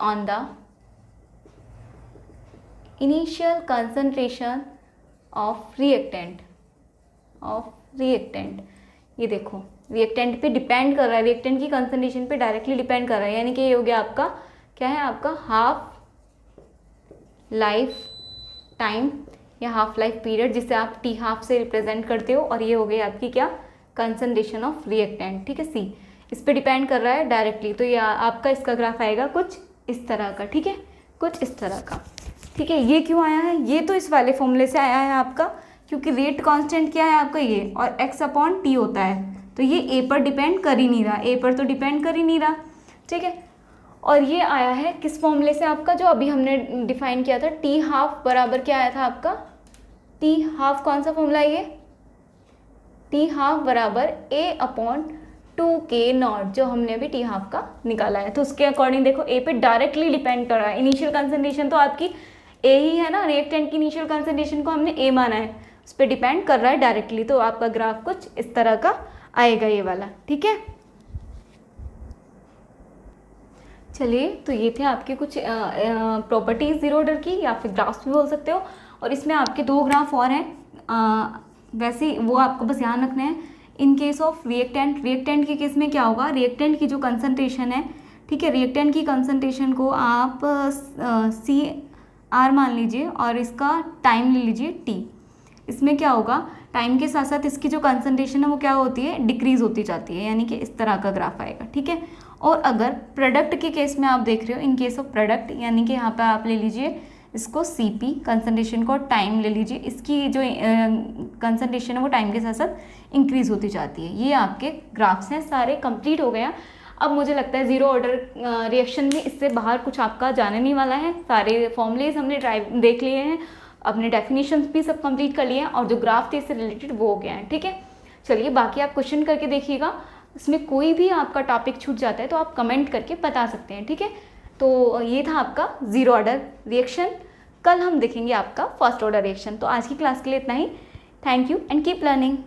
on the initial concentration of reactant। ये देखो रिएक्टेंट पे डिपेंड कर रहा है, रिएक्टेंट की कंसंट्रेशन पे डायरेक्टली डिपेंड कर रहा है, यानी कि ये हो गया आपका क्या है, आपका हाफ लाइफ टाइम या हाफ लाइफ पीरियड, जिसे आप टी हाफ से रिप्रेजेंट करते हो। और ये हो गई आपकी क्या, कंसंट्रेशन ऑफ रिएक्टेंट। ठीक है, सी इस पे डिपेंड कर रहा है डायरेक्टली। तो ये आपका इसका ग्राफ आएगा कुछ इस तरह का। ठीक है, कुछ इस तरह का। ठीक है, ये क्यों आया है, ये तो इस वाले फॉर्मूले से आया है आपका, क्योंकि रेट कांस्टेंट क्या है आपका ये, और x/t होता है, तो ये a पर डिपेंड कर ही नहीं रहा, a पर तो डिपेंड कर ही नहीं रहा। ठीक है, और ये आया है किस फॉर्मूले से आपका, जो अभी हमने डिफाइन किया था, टी हाफ बराबर क्या आया था आपका, टी हाफ कौन सा फॉर्मूला है ये, टी हाफ बराबर a/2k0, जो हमने अभी टी हाफ का निकाला है। तो उसके अकॉर्डिंग देखो a पे डायरेक्टली डिपेंड कर रहा है। इनिशियल कंसंट्रेशन तो आपकी a ही है ना, रिएक्टेंट की इनिशियल कंसंट्रेशन को हमने a माना है, उस पर डिपेंड कर रहा है डायरेक्टली। तो आपका ग्राफ कुछ इस तरह का आएगा ये वाला। ठीक है, चलिए तो ये थे आपके कुछ प्रॉपर्टीज जीरो ऑर्डर की, या फिर ग्राफ्स भी बोल सकते हो। और इसमें आपके दो ग्राफ और हैं, वैसे वो आपको बस ध्यान रखना है। इन केस ऑफ रिएक्टेंट के केस में क्या होगा, रिएक्टेंट की जो कंसंट्रेशन है, ठीक है, रिएक्टेंट की कंसंट्रेशन को आप CR मान लीजिए और इसका टाइम ले लीजिए T। इसमें क्या होगा, टाइम के साथ साथ इसकी जो कंसंट्रेशन है वो क्या होती है, डिक्रीज होती जाती है, यानी कि इस तरह का ग्राफ आएगा। ठीक है, और अगर प्रोडक्ट के केस में आप देख रहे हो, इन केस ऑफ प्रोडक्ट, यानी कि यहाँ पे आप ले लीजिए इसको CP कंसंट्रेशन को, टाइम ले लीजिए, इसकी जो कंसंट्रेशन है वो टाइम के साथ साथ इंक्रीज होती जाती है। ये आपके ग्राफ्स हैं, सारे कंप्लीट हो गया। अब मुझे लगता है जीरो ऑर्डर रिएक्शन में इससे बाहर कुछ आपका जाने नहीं वाला है। सारे फॉर्मूलेज हमने देख लिए हैं, अपने डेफिनेशंस भी सब कंप्लीट कर लिए हैं, और जो ग्राफ थे इससे रिलेटेड वो हो गया है। ठीक है, चलिए बाकी आप क्वेश्चन करके देखिएगा, इसमें कोई भी आपका टॉपिक छूट जाता है तो आप कमेंट करके बता सकते हैं। ठीक है, तो ये था आपका जीरो ऑर्डर रिएक्शन। कल हम देखेंगे आपका फर्स्ट ऑर्डर रिएक्शन। तो आज की क्लास के लिए इतना ही। Thank you and keep learning.